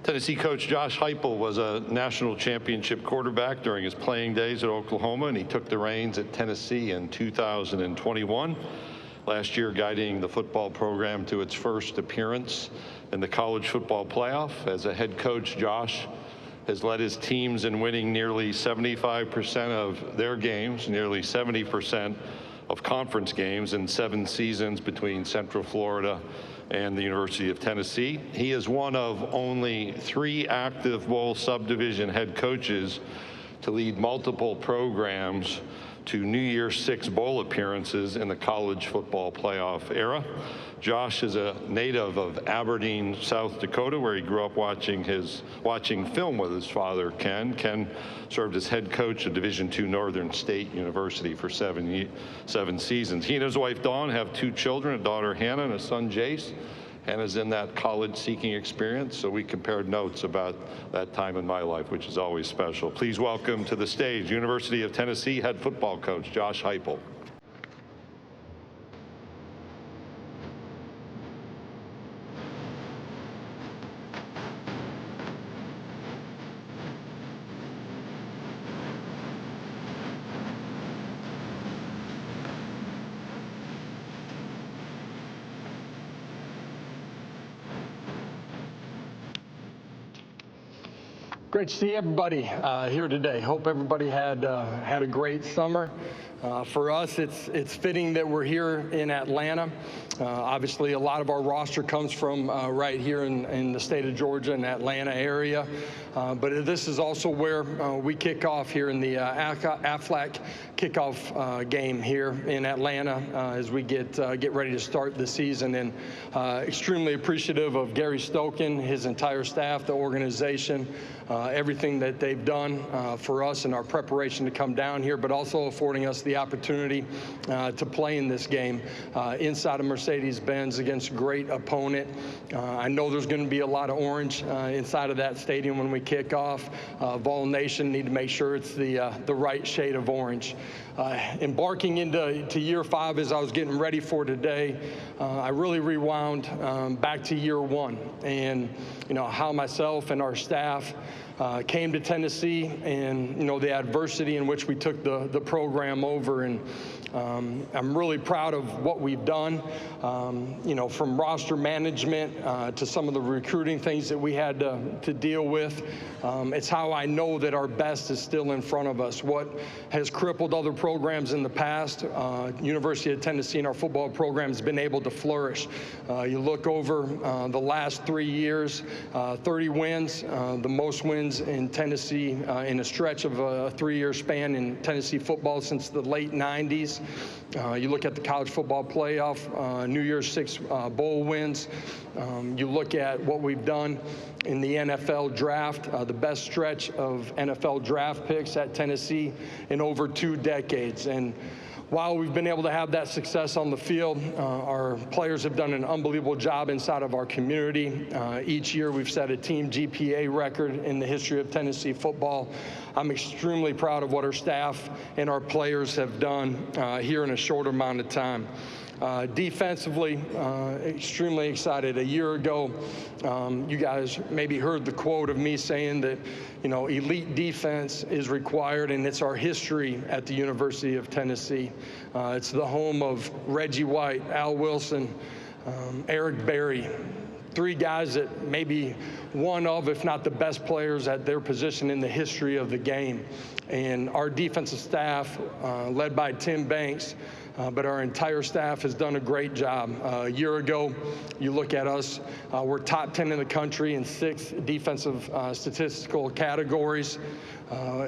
Tennessee coach Josh Heupel was a national championship quarterback during his playing days at Oklahoma, and he took the reins at Tennessee in 2021. Last year, guiding the football program to its first appearance in the college football playoff. As a head coach, Josh has led his teams in winning nearly 75% of their games, nearly 70% of conference games in 7 seasons between Central Florida and the University of Tennessee. He is one of only 3 active bowl subdivision head coaches to lead multiple programs to New Year's 6 bowl appearances in the college football playoff era. Josh is a native of Aberdeen, South Dakota, where he grew up watching film with his father, Ken. Ken served as head coach of Division II Northern State University for 7 seasons. He and his wife, Dawn, have 2 children, a daughter, Hannah, and a son, Jace. Hannah's in that college-seeking experience, so we compared notes about that time in my life, which is always special. Please welcome to the stage University of Tennessee head football coach Josh Heupel. Great to see everybody here today. Hope everybody had a great summer. For us, it's fitting that we're here in Atlanta. Obviously, a lot of our roster comes from right here in the state of Georgia and Atlanta area. But this is also where we kick off here in the AFLAC kickoff game here in Atlanta as we get ready to start the season. And extremely appreciative of Gary Stokin, his entire staff, the organization, everything that they've done for us in our preparation to come down here, but also affording us the opportunity to play in this game inside of Mercedes-Benz against a great opponent. I know there's going to be a lot of orange inside of that stadium when we kick off. Vol Nation need to make sure it's the right shade of orange. Embarking into year 5 as I was getting ready for today, I really rewound back to year 1 and how myself and our staff came to Tennessee and the adversity in which we took the program over. And I'm really proud of what we've done, from roster management to some of the recruiting things that we had to deal with. It's how I know that our best is still in front of us. What has crippled other programs in the past, University of Tennessee and our football program has been able to flourish. You look over the last 3 years, 30 wins, the most wins in Tennessee in a stretch of a 3-year span in Tennessee football since the late 90s. You look at the college football playoff, New Year's 6 bowl wins. You look at what we've done in the NFL draft, the best stretch of NFL draft picks at Tennessee in over 2 decades. And while we've been able to have that success on the field, our players have done an unbelievable job inside of our community. Each year we've set a team GPA record in the history of Tennessee football. I'm extremely proud of what our staff and our players have done here in a short amount of time. Defensively, extremely excited. A year ago, you guys maybe heard the quote of me saying that, elite defense is required, and it's our history at the University of Tennessee. It's the home of Reggie White, Al Wilson, Eric Berry. 3 guys that may be one of, if not the best players at their position in the history of the game. And our defensive staff, led by Tim Banks, but our entire staff has done a great job. A year ago, you look at us, we're top 10 in the country in 6 defensive statistical categories.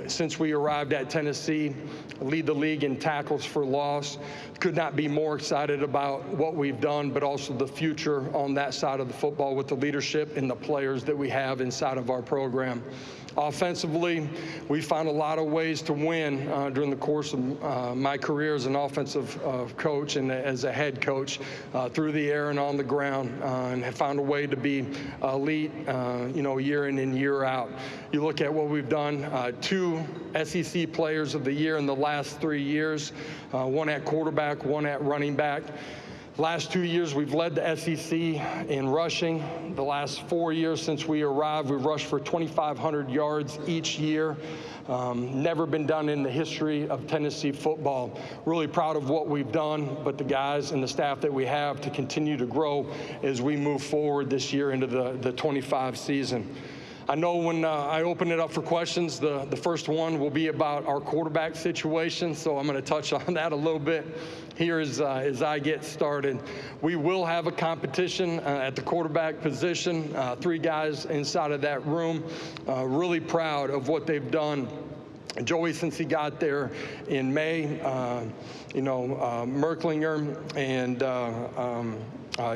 Since we arrived at Tennessee, lead the league in tackles for loss. Could not be more excited about what we've done, but also the future on that side of the football with the leadership and the players that we have inside of our program. Offensively, we found a lot of ways to win during the course of my career as an offensive coach and as a head coach through the air and on the ground, and have found a way to be elite, year in and year out. You look at what we've done, 2 SEC Players of the Year in the last 3 years, one at quarterback, one at running back. Last 2 years, we've led the SEC in rushing. The last 4 years since we arrived, we've rushed for 2,500 yards each year. Never been done in the history of Tennessee football. Really proud of what we've done, but the guys and the staff that we have to continue to grow as we move forward this year into the 25 season. I know when I open it up for questions, the first one will be about our quarterback situation, so I'm going to touch on that a little bit here as I get started. We will have a competition at the quarterback position, 3 guys inside of that room. Really proud of what they've done. Joey, since he got there in May, Merklinger and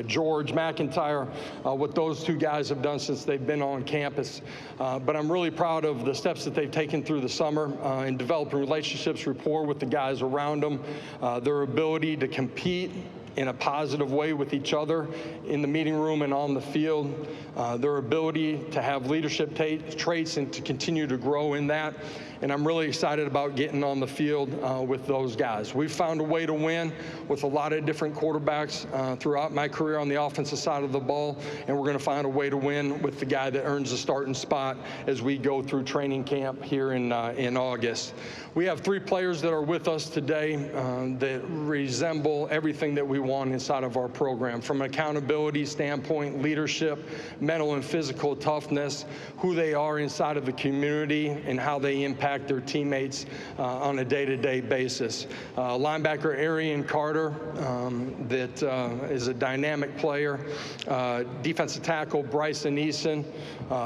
George McIntyre, what those 2 guys have done since they've been on campus. But I'm really proud of the steps that they've taken through the summer in developing relationships, rapport with the guys around them, their ability to compete in a positive way with each other in the meeting room and on the field, their ability to have leadership traits and to continue to grow in that. And I'm really excited about getting on the field with those guys. We've found a way to win with a lot of different quarterbacks throughout my career on the offensive side of the ball, and we're going to find a way to win with the guy that earns the starting spot as we go through training camp here in August. We have 3 players that are with us today that resemble everything that we want inside of our program, from an accountability standpoint, leadership, mental and physical toughness, who they are inside of the community, and how they impact their teammates on a day-to-day basis. Linebacker Arian Carter, that is a dynamic player. Defensive tackle Bryson Eason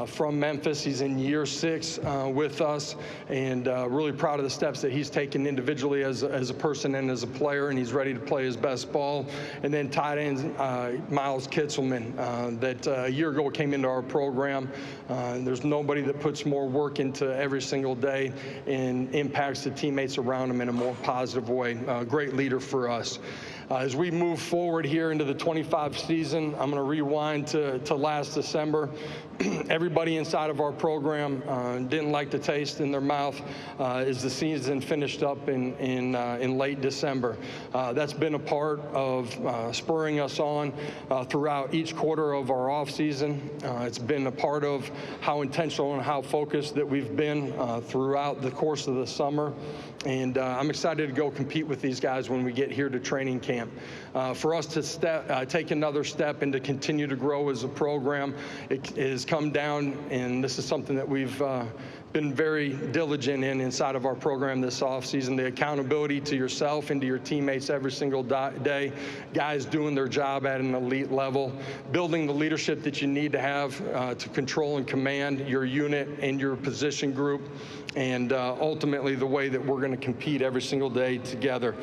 from Memphis. He's in year 6 with us, and really proud of the steps that he's taken individually as a person and as a player, and he's ready to play his best ball. And then tight end Miles Kitzelman, that a year ago came into our program. There's nobody that puts more work into every single day and impacts the teammates around him in a more positive way. Great leader for us. As we move forward here into the 25 season, I'm going to rewind to last December. Everybody inside of our program didn't like the taste in their mouth as the season finished up in late December. That's been a part of spurring us on throughout each quarter of our off season. It's been a part of how intentional and how focused that we've been throughout the course of the summer. And I'm excited to go compete with these guys when we get here to training camp. For us to take another step and to continue to grow as a program, it has come down, and this is something that we've been very diligent inside of our program this offseason, the accountability to yourself and to your teammates every single day, guys doing their job at an elite level, building the leadership that you need to have to control and command your unit and your position group, and ultimately the way that we're going to compete every single day together.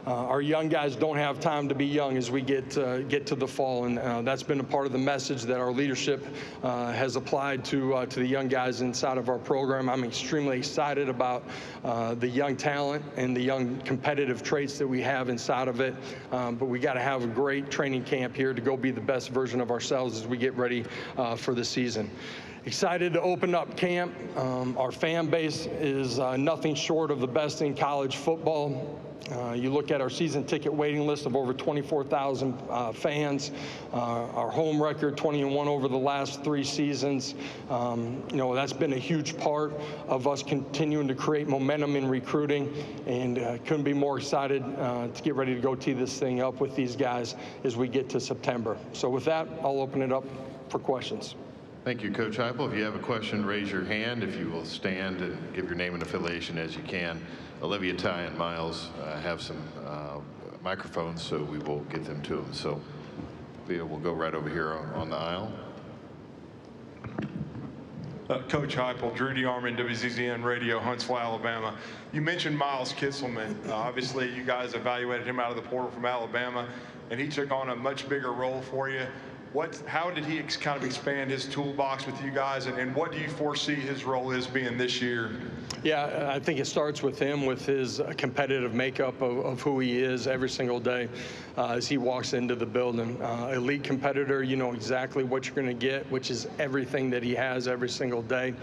Our young guys don't have time to be young as we get to the fall, and that's been a part of the message that our leadership has applied to the young guys inside of our program. I'm extremely excited about the young talent and the young competitive traits that we have inside of it, but we got to have a great training camp here to go be the best version of ourselves as we get ready for the season. Excited to open up camp. Our fan base is nothing short of the best in college football. You look at our season ticket waiting list of over 24,000 fans, our home record 20-1 over the last 3 seasons. That's been a huge part of us continuing to create momentum in recruiting, and couldn't be more excited to get ready to go tee this thing up with these guys as we get to September. So with that, I'll open it up for questions. Thank you, Coach Heupel. If you have a question, raise your hand. If you will stand and give your name and affiliation as you can. Olivia, Ty, and Miles have some microphones, so we will get them to them. So we'll go right over here on the aisle. Coach Heupel, Drew DeArmond, WZZN Radio, Huntsville, Alabama. You mentioned Miles Kitzelman. Obviously, you guys evaluated him out of the portal from Alabama, and he took on a much bigger role for you. How did he kind of expand his toolbox with you guys, and what do you foresee his role is being this year? Yeah, I think it starts with him, with his competitive makeup of who he is every single day as he walks into the building. Elite competitor, you know exactly what you're going to get, which is everything that he has every single day.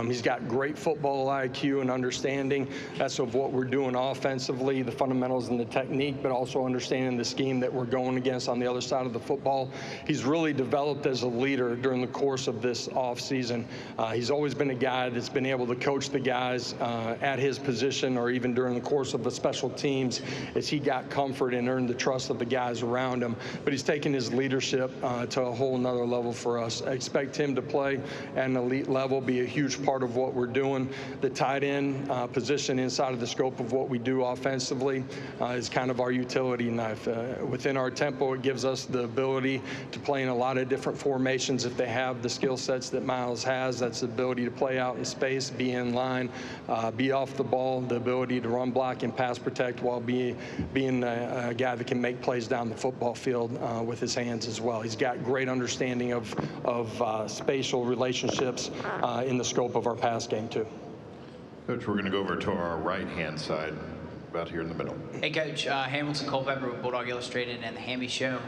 He's got great football IQ and understanding. That's of what we're doing offensively, the fundamentals and the technique, but also understanding the scheme that we're going against on the other side of the football. He's really developed as a leader during the course of this offseason. He's always been a guy that's been able to coach the guys at his position, or even during the course of the special teams, as he got comfort and earned the trust of the guys around him. But he's taken his leadership to a whole nother level for us. I expect him to play at an elite level, be a huge part of what we're doing. The tight end position inside of the scope of what we do offensively is kind of our utility knife. Within our tempo, it gives us the ability to play in a lot of different formations if they have the skill sets that Miles has. That's the ability to play out in space, be in line, be off the ball, the ability to run block and pass protect while being a guy that can make plays down the football field with his hands as well. He's got great understanding of spatial relationships in the scope of our pass game too. Coach, we're going to go over to our right-hand side, about here in the middle. Hey, Coach. Hamilton Culpepper with Bulldog Illustrated and the Hammy Show.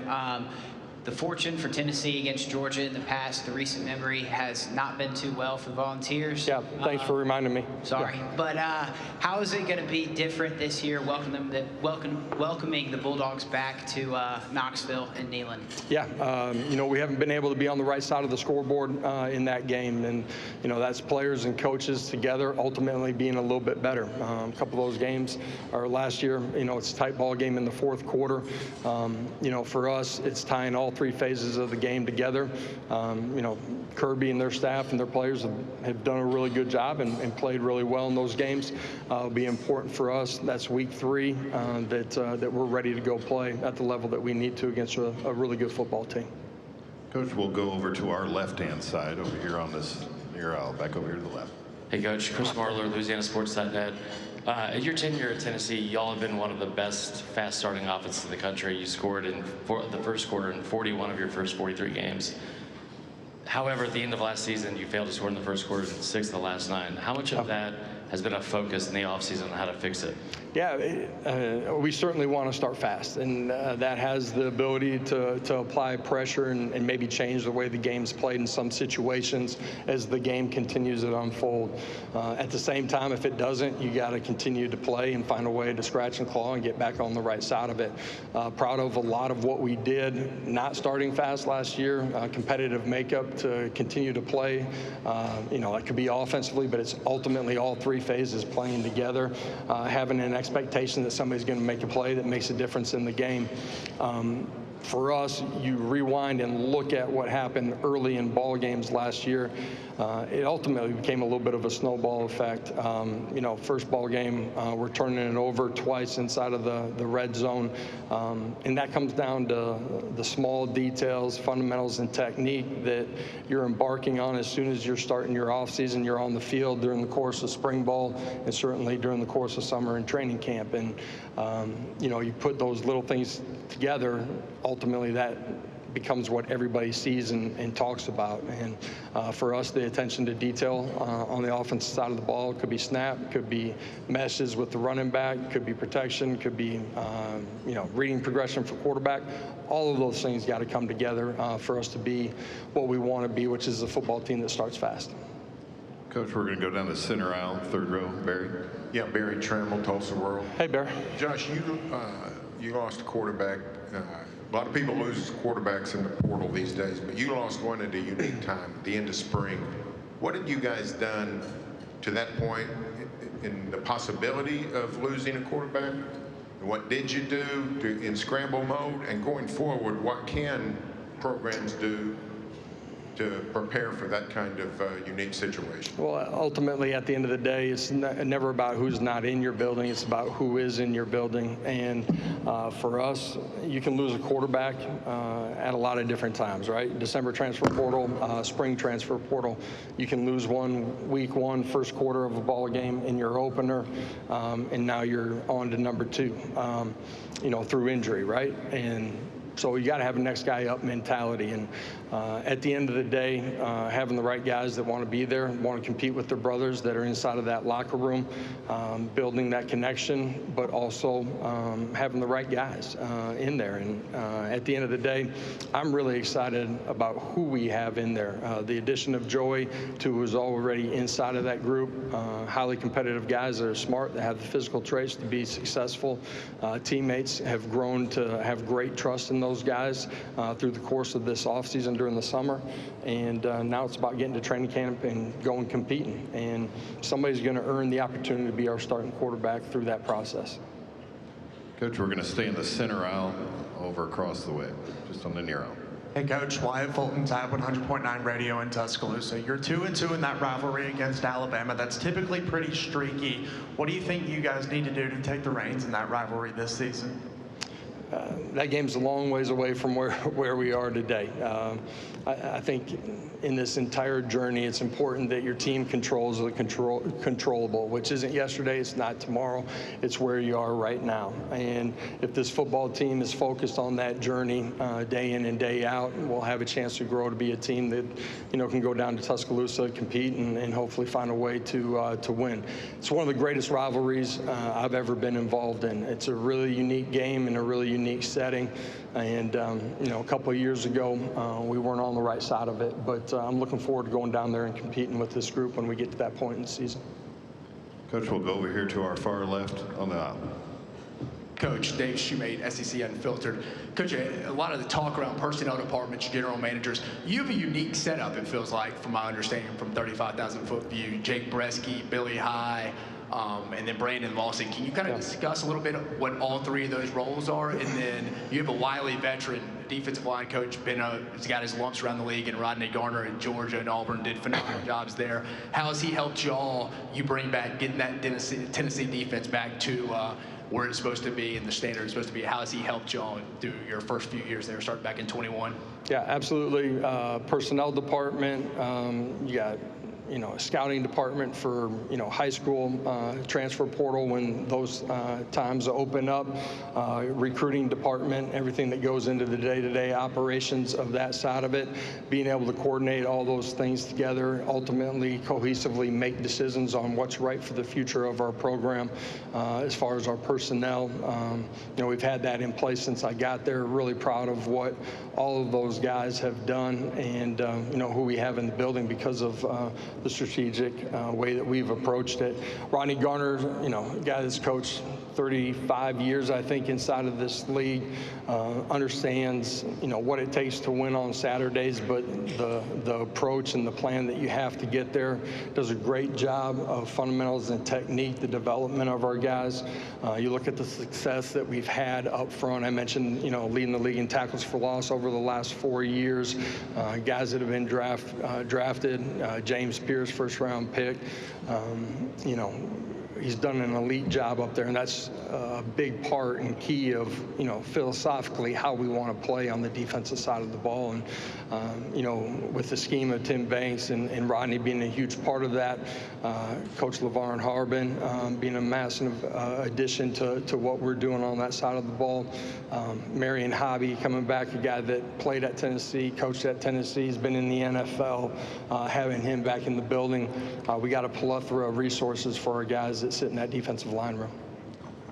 The fortune for Tennessee against Georgia in the past, the recent memory, has not been too well for the Volunteers. Yeah, thanks for reminding me. Sorry. Yeah. But how is it going to be different this year, welcoming the Bulldogs back to Knoxville and Neyland? Yeah, you know, we haven't been able to be on the right side of the scoreboard in that game. And, you know, that's players and coaches together ultimately being a little bit better. A couple of those games, or last year, you know, it's a tight ball game in the fourth quarter. You know, for us, it's tying all three phases of the game together. You know, Kirby and their staff and their players have done a really good job and played really well in those games. It'll be important for us. That's week 3 that we're ready to go play at the level that we need to against a really good football team. Coach, we'll go over to our left-hand side over here on this near aisle, back over here to the left. Hey, Coach. Chris Marler, LouisianaSports.net. At your tenure at Tennessee, y'all have been one of the best fast-starting offenses in the country. You scored in the first quarter in 41 of your first 43 games. However, at the end of last season, you failed to score in the first quarter in 6 of the last 9. How much of that has been a focus in the offseason on how to fix it? Yeah, we certainly want to start fast, and that has the ability to apply pressure and maybe change the way the game's played in some situations as the game continues to unfold. At the same time, if it doesn't, you got to continue to play and find a way to scratch and claw and get back on the right side of it. Proud of a lot of what we did, not starting fast last year, competitive makeup to continue to play. You know, it could be offensively, but it's ultimately all 3 phases playing together, having an expectation that somebody's going to make a play that makes a difference in the game. For us, you rewind and look at what happened early in ball games last year. It ultimately became a little bit of a snowball effect. You know, first ball game, we're turning it over twice inside of the red zone. And that comes down to the small details, fundamentals, and technique that you're embarking on as soon as you're starting your offseason. You're on the field during the course of spring ball and certainly during the course of summer and training camp. And, you know, you put those little things together, ultimately that becomes what everybody sees and talks about. And for us, the attention to detail on the offensive side of the ball could be snap, could be meshes with the running back, could be protection, could be you know, reading progression for quarterback. All of those things got to come together for us to be what we want to be, which is a football team that starts fast. Coach, we're going to go down the center aisle, 3rd row. Barry. Yeah, Barry Trammell, Tulsa World. Hey, Bear. Josh, you lost a quarterback. A lot of people lose quarterbacks in the portal these days, but you lost one at a unique time, at the end of spring. What had you guys done to that point in the possibility of losing a quarterback? And what did you do in scramble mode? And going forward, what can programs do to prepare for that kind of unique situation? Well, ultimately, at the end of the day, it's never about who's not in your building. It's about who is in your building. And for us, you can lose a quarterback at a lot of different times, right? December transfer portal, spring transfer portal. You can lose one week 1, first quarter of a ball game in your opener, and now you're on to number 2, you know, through injury, right? And So you got to have a next guy up mentality. And at the end of the day, having the right guys that want to be there, want to compete with their brothers that are inside of that locker room, building that connection, but also having the right guys in there. And at the end of the day, I'm really excited about who we have in there. The addition of Joey, who is already inside of that group, highly competitive guys that are smart, that have the physical traits to be successful. Teammates have grown to have great trust in those guys through the course of this offseason during the summer. And now it's about getting to training camp and going competing. And somebody's going to earn the opportunity to be our starting quarterback through that process. Coach, we're going to stay in the center aisle over across the way, just on the near aisle. Hey, Coach. Wyatt Fulton, Tab 100.9 Radio in Tuscaloosa. You're 2-2 in that rivalry against Alabama. That's typically pretty streaky. What do you think you guys need to do to take the reins in that rivalry this season? That game's a long ways away from where we are today. I think in this entire journey, it's important that your team controls the controllable, which isn't yesterday, it's not tomorrow, it's where you are right now. And if this football team is focused on that journey day in and day out, we'll have a chance to grow to be a team that can go down to Tuscaloosa, compete, and hopefully find a way to win. It's one of the greatest rivalries I've ever been involved in. It's a really unique game and a really unique setting, and a couple of years ago we weren't on the right side of it, but I'm looking forward to going down there and competing with this group when we get to that point in the season. Coach, we'll go over here to our far left on the aisle. Coach Dave Shoemate, SEC Unfiltered. Coach, a lot of the talk around personnel departments, general managers, you have a unique setup, it feels like, from my understanding, from 35,000-foot view. Jake Bresky, Billy High, and then Brandon Lawson. Can you kind of discuss a little bit what all three of those roles are? And then you have a wily veteran defensive line coach, he's got his lumps around the league, and Rodney Garner in Georgia and Auburn did phenomenal jobs there. How has he helped you bring back, getting that Tennessee defense back to where it's supposed to be and the standard is supposed to be? How has he helped y'all through your first few years there, starting back in 21? Yeah, absolutely. Personnel department, you got a scouting department for high school, transfer portal when those times open up, recruiting department, everything that goes into the day-to-day operations of that side of it, being able to coordinate all those things together, ultimately cohesively make decisions on what's right for the future of our program. As far as our personnel, we've had that in place since I got there. Really proud of what all of those guys have done, and who we have in the building because of the strategic way that we've approached it. Rodney Garner, a guy that's coached 35 years, I think, inside of this league, understands, what it takes to win on Saturdays, but the approach and the plan that you have to get there. Does a great job of fundamentals and technique, the development of our guys. You look at the success that we've had up front. I mentioned, leading the league in tackles for loss over the last 4 years. Guys that have been drafted, James Pierce, first-round pick. He's done an elite job up there, and that's a big part and key of, philosophically how we want to play on the defensive side of the ball. And, with the scheme of Tim Banks and Rodney being a huge part of that, Coach LeVar Harbin being a massive addition to what we're doing on that side of the ball. Marion Hobby coming back, a guy that played at Tennessee, coached at Tennessee, has been in the NFL, having him back in the building. We got a plethora of resources for our guys that sit in that defensive line room.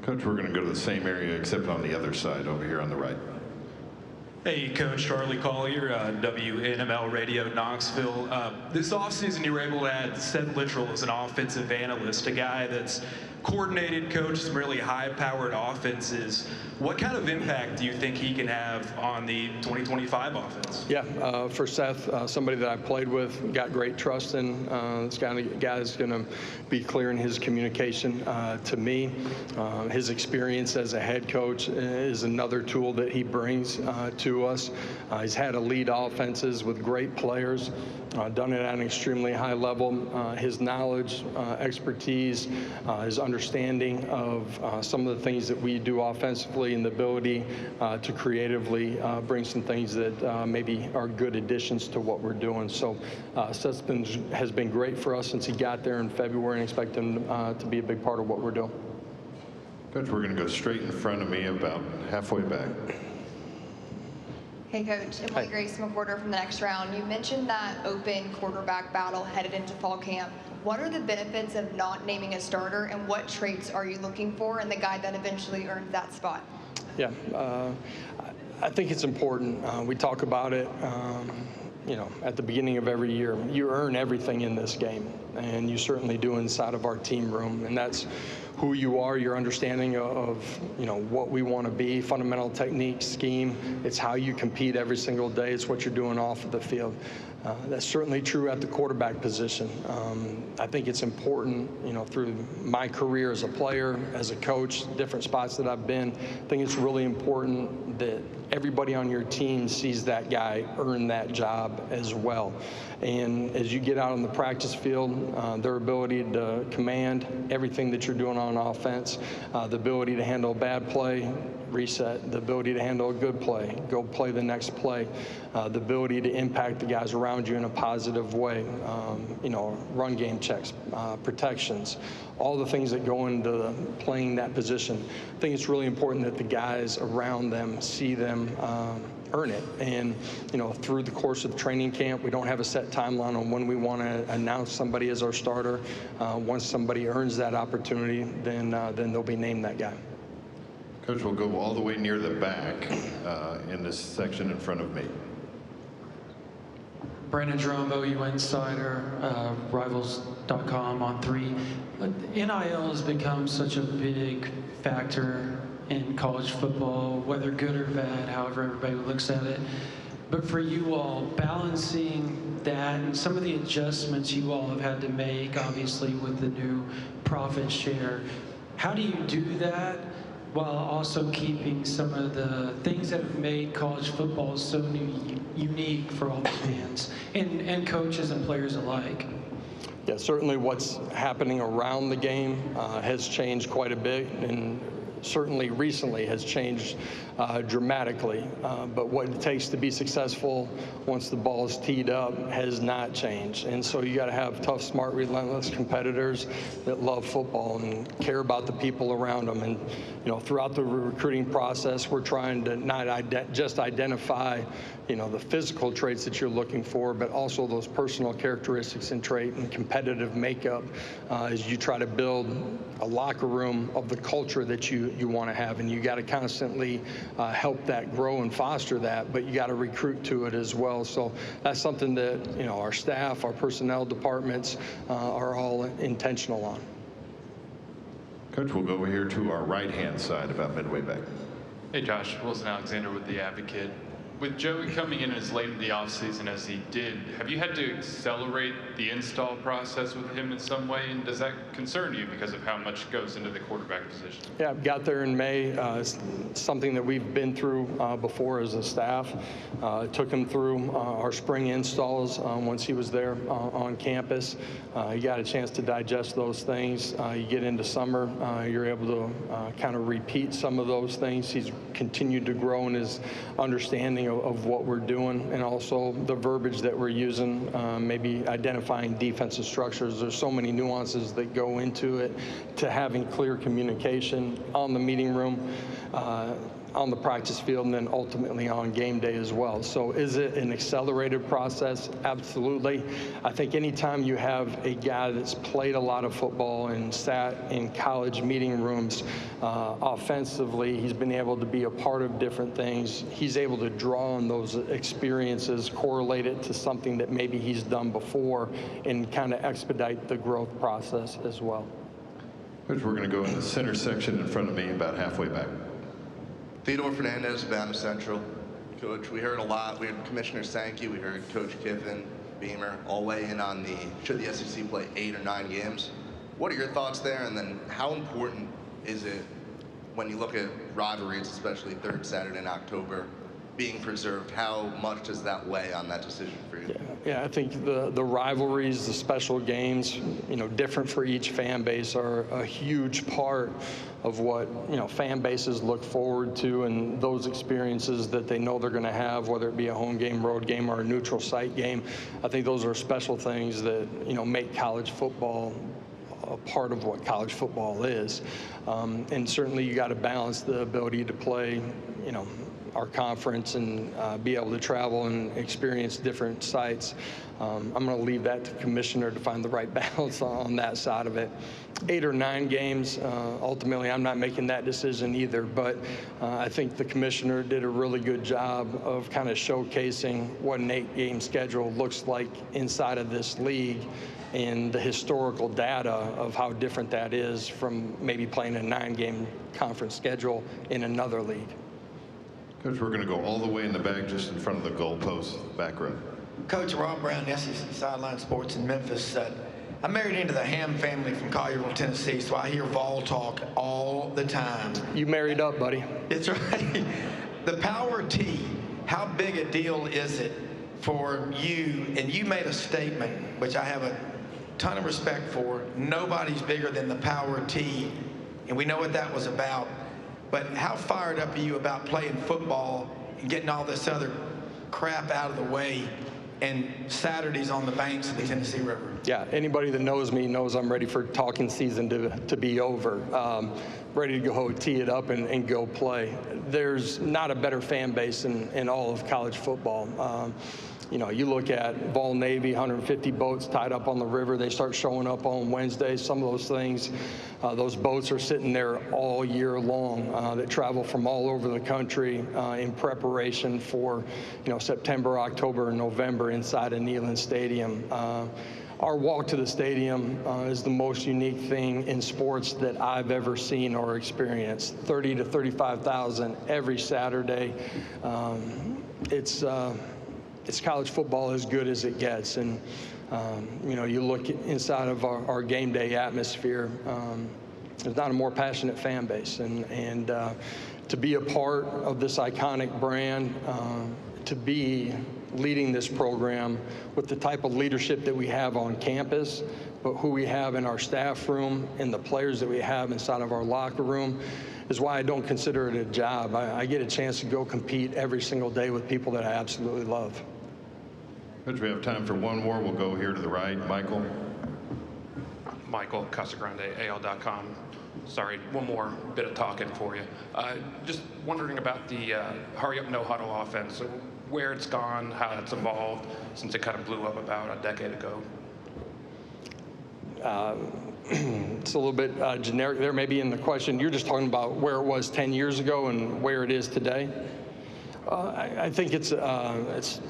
Coach, we're going to go to the same area except on the other side over here on the right. Hey, Coach, Charlie Collier, WNML Radio, Knoxville. This offseason, you were able to add Seth Littrell as an offensive analyst, a guy that's coordinated, coached some really high-powered offenses. What kind of impact do you think he can have on the 2025 offense? Yeah, for Seth, somebody that I played with, got great trust in. This guy is going to be clear in his communication to me. His experience as a head coach is another tool that he brings to us. He's had elite offenses with great players, done it at an extremely high level. His knowledge, expertise, his understanding of some of the things that we do offensively, and the ability to creatively bring some things that maybe are good additions to what we're doing. So Seth has been great for us since he got there in February, and expect him to be a big part of what we're doing. Coach, we're going to go straight in front of me, about halfway back. Hey, Coach. Emily Grace McWhorter from the Next Round. You mentioned that open quarterback battle headed into fall camp. What are the benefits of not naming a starter, and what traits are you looking for in the guy that eventually earned that spot? Yeah, I think it's important. We talk about it, at the beginning of every year. You earn everything in this game, and you certainly do inside of our team room, and that's who you are, your understanding of what we want to be, fundamental technique, scheme. It's how you compete every single day. It's what you're doing off of the field. That's certainly true at the quarterback position. I think it's important, through my career as a player, as a coach, different spots that I've been, I think it's really important that everybody on your team sees that guy earn that job as well. And as you get out on the practice field, their ability to command everything that you're doing on offense, the ability to handle a bad play, reset, the ability to handle a good play, go play the next play, the ability to impact the guys around you in a positive way, run game checks, protections, all the things that go into playing that position. I think it's really important that the guys around them see them earn it. And, through the course of training camp, we don't have a set timeline on when we want to announce somebody as our starter. Once somebody earns that opportunity, then they'll be named that guy. Coach, we'll go all the way near the back in this section in front of me. Brandon Jerombo, you Insider, Rivals.com on 3. NIL has become such a big factor in college football, whether good or bad, however everybody looks at it. But for you all, balancing that and some of the adjustments you all have had to make, obviously with the new profit share, how do you do that while also keeping some of the things that have made college football so unique for all the fans and coaches and players alike? Yeah, certainly what's happening around the game has changed quite a bit, and certainly recently has changed dramatically. But what it takes to be successful once the ball is teed up has not changed. And so you got to have tough, smart, relentless competitors that love football and care about the people around them. And throughout the recruiting process, we're trying to not just identify the physical traits that you're looking for, but also those personal characteristics and trait and competitive makeup as you try to build a locker room of the culture that you want to have. And you got to constantly help that grow and foster that, but you got to recruit to it as well. So that's something that our staff, our personnel departments are all intentional on. Coach, we'll go over here to our right-hand side, about midway back. Hey Josh, Wilson Alexander with The Advocate. With Joey coming in as late in the offseason as he did, have you had to accelerate the install process with him in some way? And does that concern you because of how much goes into the quarterback position? Yeah, got there in May. It's something that we've been through before as a staff. Took him through our spring installs once he was there on campus. You got a chance to digest those things. You get into summer, you're able to kind of repeat some of those things. He's continued to grow in his understanding of what we're doing, and also the verbiage that we're using, maybe identifying defensive structures. There's so many nuances that go into it, to having clear communication on the meeting room, on the practice field, and then ultimately on game day as well. So is it an accelerated process? Absolutely. I think anytime you have a guy that's played a lot of football and sat in college meeting rooms, offensively, he's been able to be a part of different things. He's able to draw on those experiences, correlate it to something that maybe he's done before, and kind of expedite the growth process as well. Coach, we're going to go in the center section in front of me, about halfway back. Theodore Fernandez, Bama Central. Coach, we heard a lot. We heard Commissioner Sankey, we heard Coach Kiffin, Beamer, all weigh in on should the SEC play 8 or 9 games. What are your thoughts there? And then how important is it when you look at rivalries, especially third Saturday in October, being preserved? How much does that weigh on that decision for you? Yeah, I think the rivalries, the special games, different for each fan base, are a huge part of what fan bases look forward to, and those experiences that they know they're going to have, whether it be a home game, road game, or a neutral site game. I think those are special things that make college football a part of what college football is. And certainly you got to balance the ability to play our conference and be able to travel and experience different sites. I'm going to leave that to the commissioner to find the right balance on that side of it. 8 or 9 games, ultimately, I'm not making that decision either, but I think the commissioner did a really good job of kind of showcasing what an 8-game schedule looks like inside of this league and the historical data of how different that is from maybe playing a 9-game conference schedule in another league. Coach, we're going to go all the way in the back, just in front of the goalpost, back row. Coach Rob Brown, SEC Sideline Sports in Memphis. I'm married into the Ham family from Collierville, Tennessee, so I hear Vol talk all the time. You married up, buddy. It's right. The Power T, how big a deal is it for you? And you made a statement, which I have a ton of respect for. Nobody's bigger than the Power T, and we know what that was about. But how fired up are you about playing football and getting all this other crap out of the way and Saturdays on the banks of the Tennessee River? Yeah, anybody that knows me knows I'm ready for talking season to be over. Ready to go tee it up and go play. There's not a better fan base in all of college football. You know, you look at Vol Navy, 150 boats tied up on the river. They start showing up on Wednesdays. Some of those things, those boats are sitting there all year long that travel from all over the country in preparation for, you know, September, October, and November inside of Neyland Stadium. Our walk to the stadium is the most unique thing in sports that I've ever seen or experienced. 30 to 35,000 every Saturday. It's college football as good as it gets. And, you know, you look inside of our game day atmosphere, there's not a more passionate fan base. And to be a part of this iconic brand, to be leading this program with the type of leadership that we have on campus, but who we have in our staff room and the players that we have inside of our locker room is why I don't consider it a job. I get a chance to go compete every single day with people that I absolutely love. Coach, we have time for one more. We'll go here to the right. Michael. Michael Casagrande, AL.com. Sorry, one more bit of talking for you. Just wondering about the hurry up, no huddle offense. So where it's gone, how it's evolved since it kind of blew up about a decade ago. It's a little bit generic there maybe in the question. You're just talking about where it was 10 years ago and where it is today. I think it's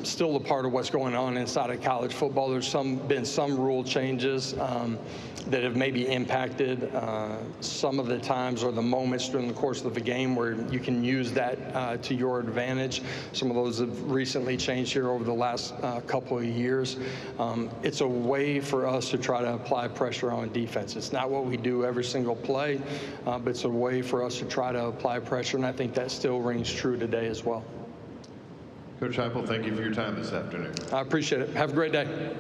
still a part of what's going on inside of college football. There's been some rule changes that have maybe impacted some of the times or the moments during the course of the game where you can use that to your advantage. Some of those have recently changed here over the last couple of years. It's a way for us to try to apply pressure on defense. It's not what we do every single play, but it's a way for us to try to apply pressure, and I think that still rings true today as well. Coach Heupel, thank you for your time this afternoon. I appreciate it. Have a great day.